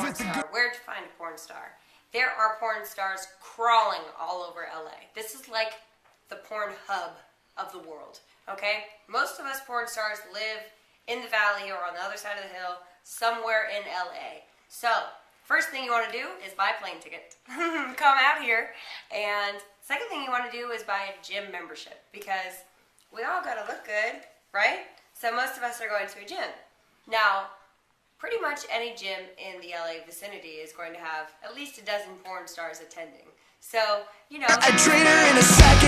porn star. Where to find a porn star? There are porn stars crawling all over LA. This is like the porn hub of the world, okay? Most of us porn stars live in the valley or on the other side of the hill, somewhere in LA. So, first thing you want to do is buy a plane ticket. Come out here. And second thing you want to do is buy a gym membership, because we all got to look good, right? So most of us are going to a gym. Now, pretty much any gym in the LA vicinity is going to have at least a dozen porn stars attending. So, you know,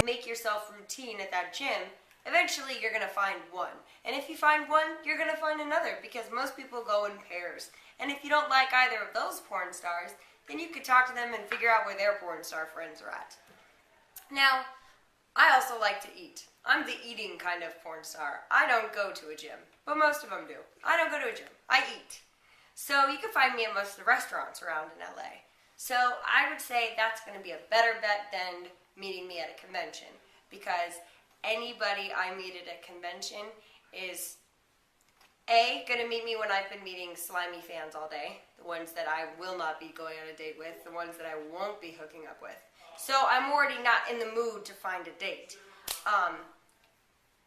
make yourself routine at that gym. Eventually, you're going to find one. And if you find one, you're going to find another, because most people go in pairs. And if you don't like either of those porn stars, then you could talk to them and figure out where their porn star friends are at. Now, I also like to eat. I'm the eating kind of porn star. I don't go to a gym, but most of them do. I don't go to a gym. I eat. So you can find me at most of the restaurants around in LA. So I would say that's going to be a better bet than meeting me at a convention, because anybody I meet at a convention is going to meet me when I've been meeting slimy fans all day, the ones that I will not be going on a date with, the ones that I won't be hooking up with. So I'm already not in the mood to find a date.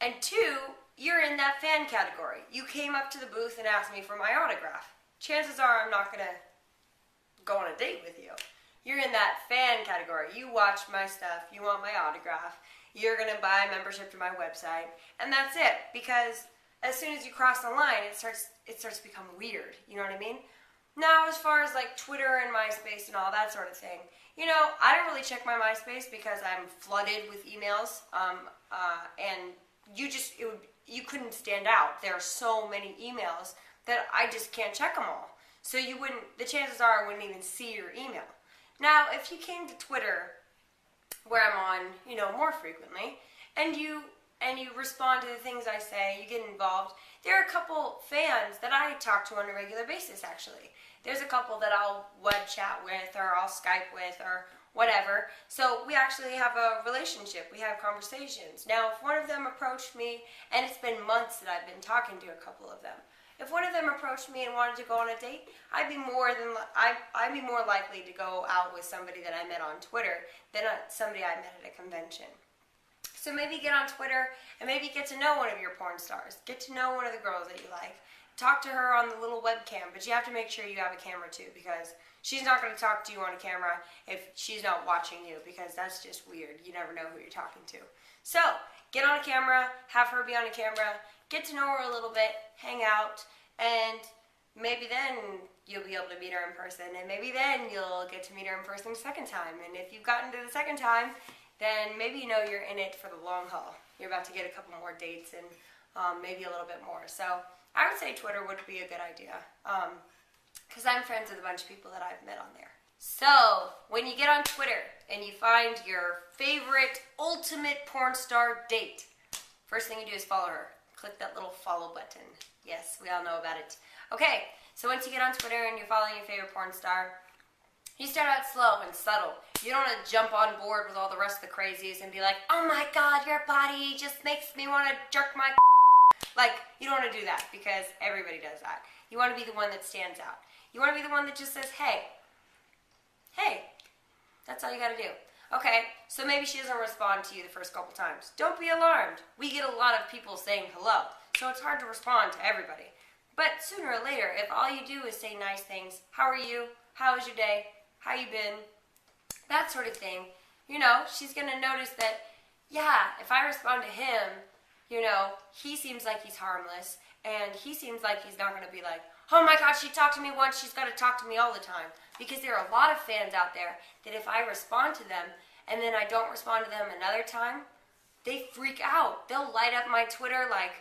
And two, you're in that fan category. You came up to the booth and asked me for my autograph. Chances are I'm not going to go on a date with you. You're in that fan category. You watch my stuff. You want my autograph. You're going to buy a membership to my website. And that's it. Because as soon as you cross the line, it starts to become weird. You know what I mean? Now, as far as like Twitter and MySpace and all that sort of thing, you know, I don't really check my MySpace because I'm flooded with emails. And you couldn't stand out. There are so many emails that I just can't check them all. So the chances are I wouldn't even see your email. Now, if you came to Twitter, where I'm on, you know, more frequently, and you respond to the things I say, you get involved, there are a couple fans that I talk to on a regular basis, actually. There's a couple that I'll web chat with, or I'll Skype with, or whatever. So we actually have a relationship. We have conversations. Now, if one of them approached me, and it's been months that I've been talking to a couple of them, if one of them approached me and wanted to go on a date, I'd be more likely to go out with somebody that I met on Twitter than somebody I met at a convention. So maybe get on Twitter and maybe get to know one of your porn stars. Get to know one of the girls that you like. Talk to her on the little webcam, but you have to make sure you have a camera too, because she's not going to talk to you on a camera if she's not watching you, because that's just weird. You never know who you're talking to. So get on a camera, have her be on a camera, get to know her a little bit, hang out, and maybe then you'll be able to meet her in person, and maybe then you'll get to meet her in person a second time. And if you've gotten to the second time, then maybe you know you're in it for the long haul. You're about to get a couple more dates and maybe a little bit more. So I would say Twitter would be a good idea, because I'm friends with a bunch of people that I've met on there. So when you get on Twitter and you find your favorite ultimate porn star date, first thing you do is follow her. Click that little follow button. Yes, we all know about it. Okay, so once you get on Twitter and you're following your favorite porn star, you start out slow and subtle. You don't want to jump on board with all the rest of the crazies and be like, oh my god, your body just makes me want to jerk my Like, you don't want to do that, because everybody does that. You want to be the one that stands out. You want to be the one that just says, hey. That's all you got to do. Okay, so maybe she doesn't respond to you the first couple times. Don't be alarmed. We get a lot of people saying hello, so it's hard to respond to everybody. But sooner or later, if all you do is say nice things, how are you? How was your day? How you been? That sort of thing. You know, she's going to notice that, yeah, if I respond to him, you know, he seems like he's harmless, and he seems like he's not going to be like, oh my god, she talked to me once, she's got to talk to me all the time. Because there are a lot of fans out there that if I respond to them, and then I don't respond to them another time, they freak out. They'll light up my Twitter like,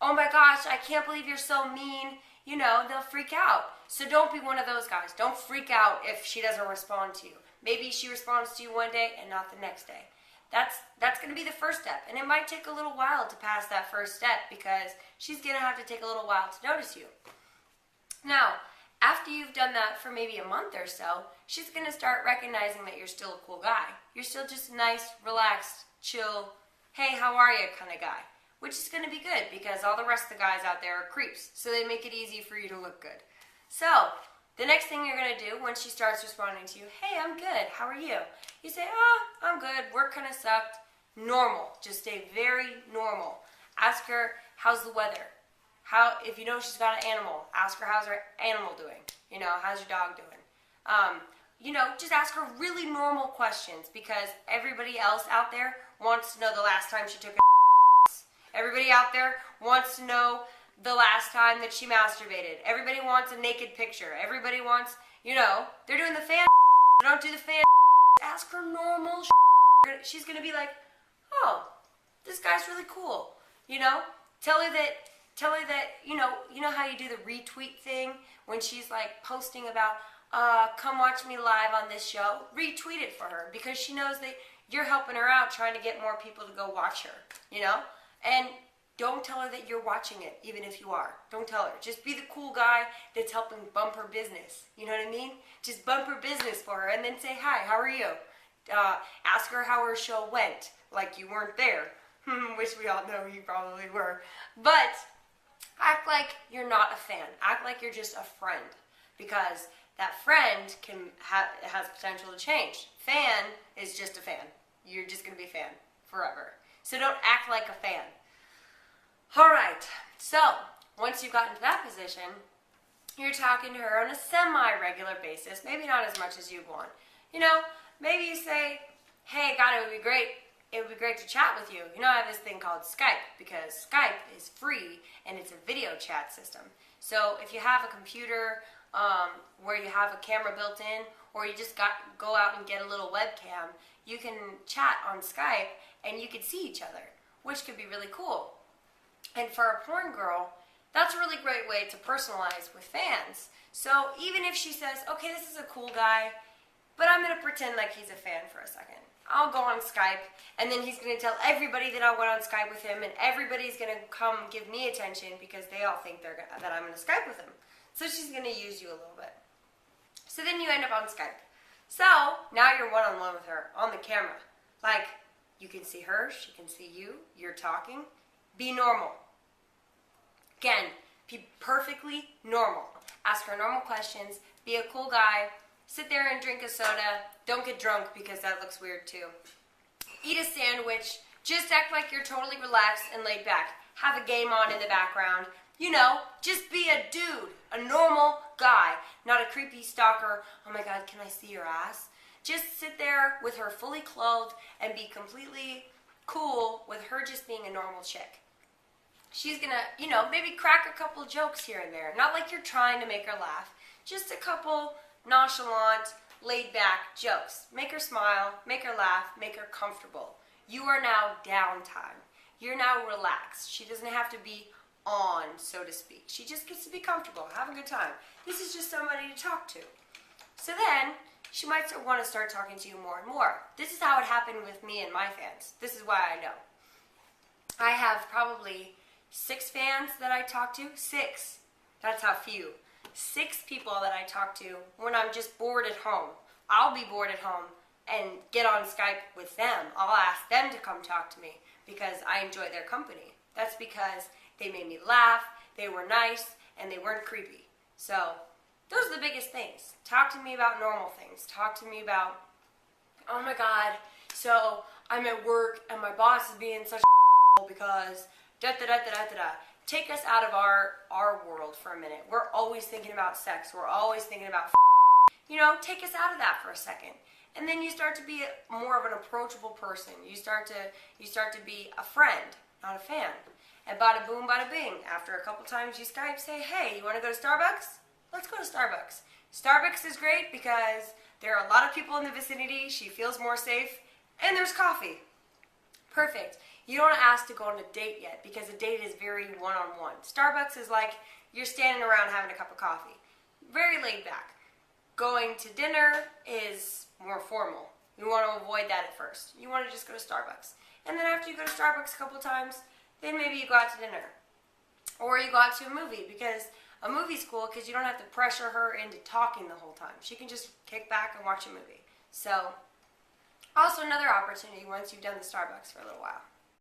oh my gosh, I can't believe you're so mean. You know, they'll freak out. So don't be one of those guys. Don't freak out if she doesn't respond to you. Maybe she responds to you one day and not the next day. That's going to be the first step. And it might take a little while to pass that first step, because she's going to have to take a little while to notice you. Now, after you've done that for maybe a month or so, she's going to start recognizing that you're still a cool guy. You're still just a nice, relaxed, chill, hey, how are you kind of guy. Which is going to be good, because all the rest of the guys out there are creeps. So they make it easy for you to look good. So, The next thing you're going to do when she starts responding to you, hey, I'm good, how are you? You say, oh, I'm good, work kind of sucked. Normal. Just stay very normal. Ask her, how's the weather? If you know she's got an animal, ask her how's her animal doing. You know, how's your dog doing? Just ask her really normal questions because everybody else out there wants to know the last time she took a Everybody out there wants to know the last time that she masturbated. Everybody wants a naked picture. Everybody wants, they're doing the fan They don't do the fan Ask her normal She's going to be like, oh, this guy's really cool. Tell her that, you know how you do the retweet thing when she's like posting about, come watch me live on this show? Retweet it for her because she knows that you're helping her out trying to get more people to go watch her, And don't tell her that you're watching it, even if you are. Don't tell her. Just be the cool guy that's helping bump her business. You know what I mean? Just bump her business for her and then say, hi, how are you? Ask her how her show went, like you weren't there. Which we all know you probably were. But act like you're not a fan. Act like you're just a friend. Because that friend has potential to change. Fan is just a fan. You're just going to be a fan forever. So don't act like a fan. Alright, so once you've gotten to that position, you're talking to her on a semi-regular basis. Maybe not as much as you want. Maybe you say, hey, God, it would be great to chat with you. I have this thing called Skype because Skype is free and it's a video chat system. So if you have a computer where you have a camera built in, or you just go out and get a little webcam, you can chat on Skype and you can see each other, which could be really cool. And for a porn girl, that's a really great way to personalize with fans. So even if she says, okay, this is a cool guy, but I'm going to pretend like he's a fan for a second. I'll go on Skype, and then he's going to tell everybody that I went on Skype with him, and everybody's going to come give me attention because they all think that I'm going to Skype with him. So she's going to use you a little bit. So then you end up on Skype. So now you're one-on-one with her on the camera. Like, you can see her, she can see you, you're talking. Be normal. Again, be perfectly normal. Ask her normal questions. Be a cool guy. Sit there and drink a soda. Don't get drunk because that looks weird too. Eat a sandwich. Just act like you're totally relaxed and laid back. Have a game on in the background. Just be a dude. A normal guy. Not a creepy stalker. Oh my God, can I see your ass? Just sit there with her fully clothed and be completely cool with her just being a normal chick. She's gonna, maybe crack a couple jokes here and there. Not like you're trying to make her laugh. Just a couple nonchalant, laid-back jokes. Make her smile, make her laugh, make her comfortable. You are now downtime. You're now relaxed. She doesn't have to be on, so to speak. She just gets to be comfortable, have a good time. This is just somebody to talk to. So then, she might want to start talking to you more and more. This is how it happened with me and my fans. This is why I know. I have probably 6 fans that I talk to. 6. That's how few. 6 people that I talk to when I'm just bored at home. I'll be bored at home and get on Skype with them. I'll ask them to come talk to me because I enjoy their company. That's because they made me laugh, they were nice, and they weren't creepy. So those are the biggest things. Talk to me about normal things. Talk to me about, oh my God, so I'm at work and my boss is being such a because da-da-da-da-da-da. Take us out of our world for a minute. We're always thinking about sex. We're always thinking about take us out of that for a second. And then you start to be more of an approachable person. You start to be a friend, not a fan. And bada boom, bada bing. After a couple times you Skype, say, hey, you want to go to Starbucks? Let's go to Starbucks. Starbucks is great because there are a lot of people in the vicinity. She feels more safe. And there's coffee. Perfect. You don't ask to go on a date yet because a date is very one-on-one. Starbucks is like you're standing around having a cup of coffee. Very laid back. Going to dinner is more formal. You want to avoid that at first. You want to just go to Starbucks. And then after you go to Starbucks a couple times, then maybe you go out to dinner. Or you go out to a movie because a movie's cool because you don't have to pressure her into talking the whole time. She can just kick back and watch a movie. So, also another opportunity once you've done the Starbucks for a little while.